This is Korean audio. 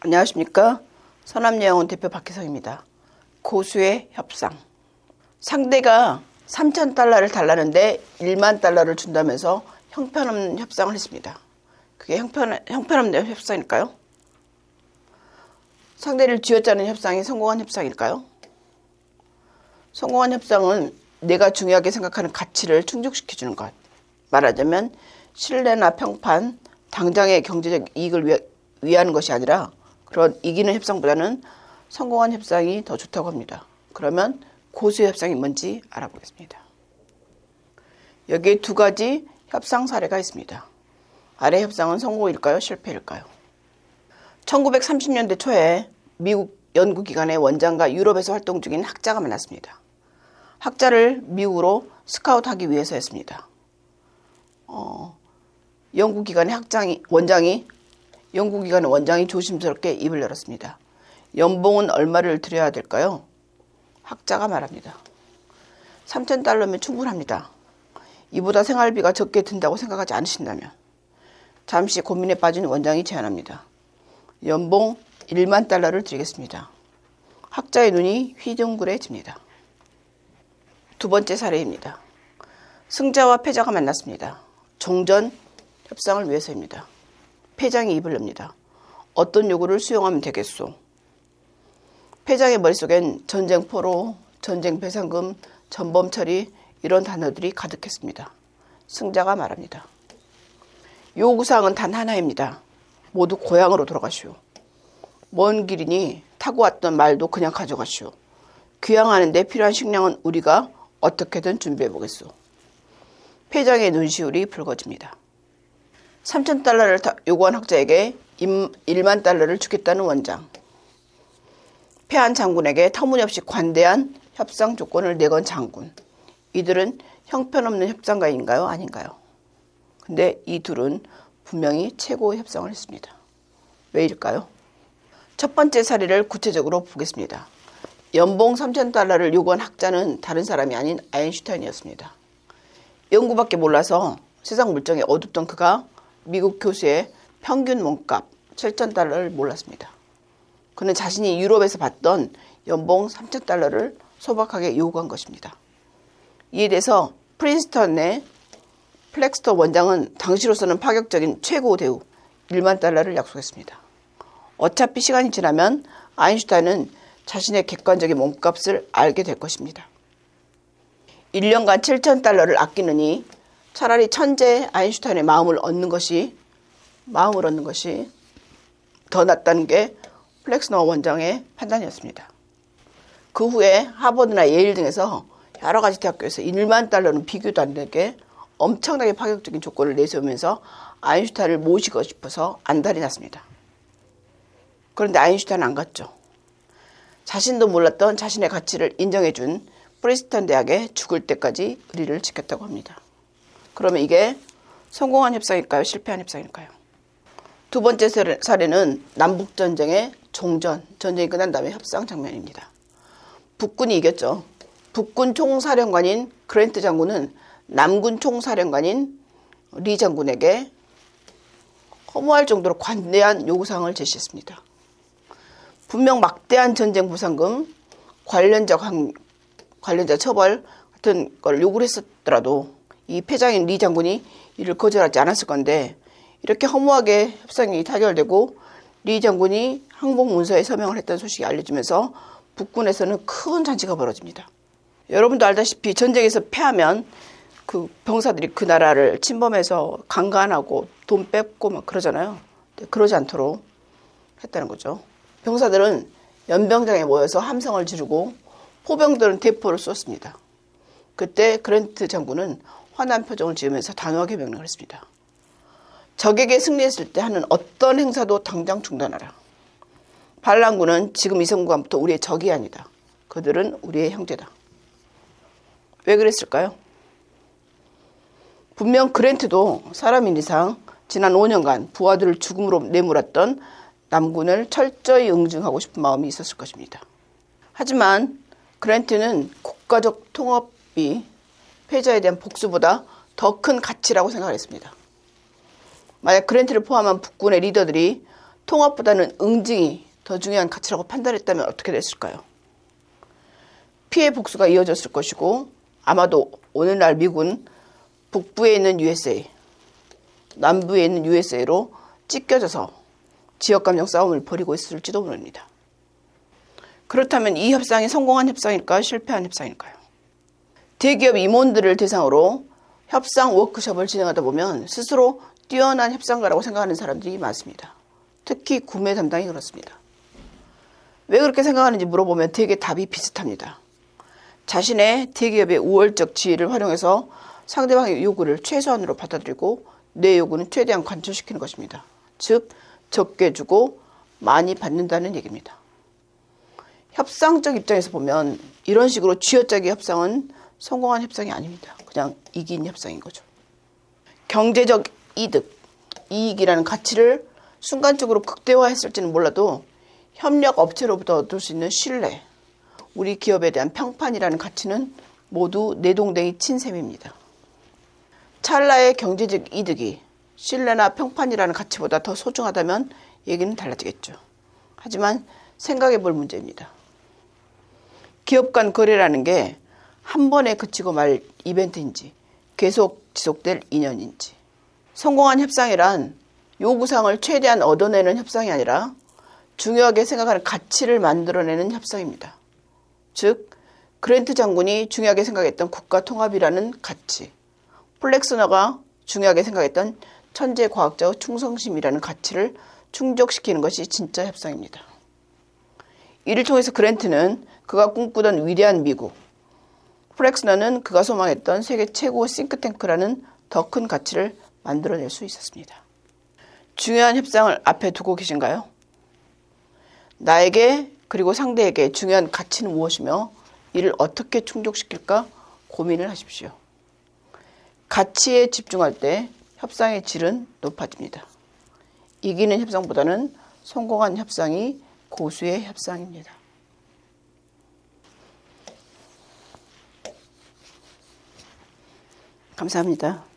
안녕하십니까. 서남여행원 대표 박혜성입니다. 고수의 협상. 상대가 3,000달러를 달라는데 1만 달러를 준다면서 형편없는 협상을 했습니다. 그게 형편없는 협상일까요? 상대를 쥐어짜는 협상이 성공한 협상일까요? 성공한 협상은 내가 중요하게 생각하는 가치를 충족시켜주는 것. 말하자면 신뢰나 평판, 당장의 경제적 이익을 위하는 것이 아니라 그런 이기는 협상보다는 성공한 협상이 더 좋다고 합니다. 그러면 고수의 협상이 뭔지 알아보겠습니다. 여기에 두 가지 협상 사례가 있습니다. 아래 협상은 성공일까요? 실패일까요? 1930년대 초에 미국 연구기관의 원장과 유럽에서 활동 중인 학자가 만났습니다. 학자를 미국으로 스카우트하기 위해서였습니다. 연구기관의 원장이 조심스럽게 입을 열었습니다. 연봉은 얼마를 드려야 될까요? 학자가 말합니다. 3,000달러면 충분합니다. 이보다 생활비가 적게 든다고 생각하지 않으신다면. 잠시 고민에 빠진 원장이 제안합니다. 연봉 1만 달러를 드리겠습니다. 학자의 눈이 휘둥그레집니다. 두 번째 사례입니다. 승자와 패자가 만났습니다. 종전 협상을 위해서입니다. 패장이 입을 엽니다. 어떤 요구를 수용하면 되겠소? 패장의 머릿속엔 전쟁 포로, 전쟁 배상금, 전범 처리 이런 단어들이 가득했습니다. 승자가 말합니다. 요구사항은 단 하나입니다. 모두 고향으로 돌아가시오. 먼 길이니 타고 왔던 말도 그냥 가져가시오. 귀향하는 데 필요한 식량은 우리가 어떻게든 준비해보겠소. 패장의 눈시울이 붉어집니다. 3,000달러를 요구한 학자에게 1만 달러를 주겠다는 원장. 패한 장군에게 터무니없이 관대한 협상 조건을 내건 장군. 이들은 형편없는 협상가인가요? 아닌가요? 근데 이 둘은 분명히 최고의 협상을 했습니다. 왜일까요? 첫 번째 사례를 구체적으로 보겠습니다. 연봉 3,000달러를 요구한 학자는 다른 사람이 아닌 아인슈타인이었습니다. 연구밖에 몰라서 세상 물정에 어둡던 그가 미국 교수의 평균 몸값 7,000달러를 몰랐습니다. 그는 자신이 유럽에서 받던 연봉 3,000달러를 소박하게 요구한 것입니다. 이에 대해서 프린스턴의 플렉스터 원장은 당시로서는 파격적인 최고 대우 1만 달러를 약속했습니다. 어차피 시간이 지나면 아인슈타인은 자신의 객관적인 몸값을 알게 될 것입니다. 1년간 7,000달러를 아끼느니 차라리 천재 아인슈타인의 마음을 얻는 것이 더 낫다는 게 플렉스너 원장의 판단이었습니다. 그 후에 하버드나 예일 등에서 여러 가지 대학교에서 1만 달러는 비교도 안 되게 엄청나게 파격적인 조건을 내세우면서 아인슈타인을 모시고 싶어서 안달이 났습니다. 그런데 아인슈타인은 안 갔죠. 자신도 몰랐던 자신의 가치를 인정해준 프린스턴 대학에 죽을 때까지 의리를 지켰다고 합니다. 그러면 이게 성공한 협상일까요? 실패한 협상일까요? 두 번째 사례는 남북전쟁의 종전, 전쟁이 끝난 다음에 협상 장면입니다. 북군이 이겼죠. 북군 총사령관인 그랜트 장군은 남군 총사령관인 리 장군에게 허무할 정도로 관대한 요구사항을 제시했습니다. 분명 막대한 전쟁 보상금, 관련자 처벌 같은 걸 요구를 했었더라도 이 패장인 리 장군이 이를 거절하지 않았을 건데 이렇게 허무하게 협상이 타결되고 리 장군이 항복 문서에 서명을 했다는 소식이 알려지면서 북군에서는 큰 잔치가 벌어집니다. 여러분도 알다시피 전쟁에서 패하면 그 병사들이 그 나라를 침범해서 강간하고 돈 뺏고 막 그러잖아요. 그러지 않도록 했다는 거죠. 병사들은 연병장에 모여서 함성을 지르고 포병들은 대포를 쏘습니다. 그때 그랜트 장군은 환한 표정을 지으면서 단호하게 명령을 했습니다. 적에게 승리했을 때 하는 어떤 행사도 당장 중단하라. 반란군은 지금 이 순간부터 우리의 적이 아니다. 그들은 우리의 형제다. 왜 그랬을까요? 분명 그랜트도 사람인 이상 지난 5년간 부하들을 죽음으로 내몰았던 남군을 철저히 응징하고 싶은 마음이 있었을 것입니다. 하지만 그랜트는 국가적 통합이 패자에 대한 복수보다 더 큰 가치라고 생각했습니다. 만약 그랜트를 포함한 북군의 리더들이 통합보다는 응징이 더 중요한 가치라고 판단했다면 어떻게 됐을까요? 피해 복수가 이어졌을 것이고 아마도 오늘날 미국은 북부에 있는 USA, 남부에 있는 USA로 찢겨져서 지역감정 싸움을 벌이고 있을지도 모릅니다. 그렇다면 이 협상이 성공한 협상일까 실패한 협상일까요? 대기업 임원들을 대상으로 협상 워크숍을 진행하다 보면 스스로 뛰어난 협상가라고 생각하는 사람들이 많습니다. 특히 구매 담당이 그렇습니다. 왜 그렇게 생각하는지 물어보면 대개 답이 비슷합니다. 자신의 대기업의 우월적 지위를 활용해서 상대방의 요구를 최소한으로 받아들이고 내 요구는 최대한 관철시키는 것입니다. 즉 적게 주고 많이 받는다는 얘기입니다. 협상적 입장에서 보면 이런 식으로 쥐어짜기 협상은 성공한 협상이 아닙니다. 그냥 이긴 협상인 거죠. 경제적 이익이라는 가치를 순간적으로 극대화했을지는 몰라도 협력 업체로부터 얻을 수 있는 신뢰, 우리 기업에 대한 평판이라는 가치는 모두 내동댕이 친 셈입니다. 찰나의 경제적 이득이 신뢰나 평판이라는 가치보다 더 소중하다면 얘기는 달라지겠죠. 하지만 생각해 볼 문제입니다. 기업 간 거래라는 게 한 번에 그치고 말 이벤트인지 계속 지속될 인연인지, 성공한 협상이란 요구사항을 최대한 얻어내는 협상이 아니라 중요하게 생각하는 가치를 만들어내는 협상입니다. 즉 그랜트 장군이 중요하게 생각했던 국가 통합이라는 가치, 플렉스너가 중요하게 생각했던 천재 과학자의 충성심이라는 가치를 충족시키는 것이 진짜 협상입니다. 이를 통해서 그랜트는 그가 꿈꾸던 위대한 미국, 플렉스너는 그가 소망했던 세계 최고 싱크탱크라는 더 큰 가치를 만들어낼 수 있었습니다. 중요한 협상을 앞에 두고 계신가요? 나에게 그리고 상대에게 중요한 가치는 무엇이며 이를 어떻게 충족시킬까 고민을 하십시오. 가치에 집중할 때 협상의 질은 높아집니다. 이기는 협상보다는 성공한 협상이 고수의 협상입니다. 감사합니다.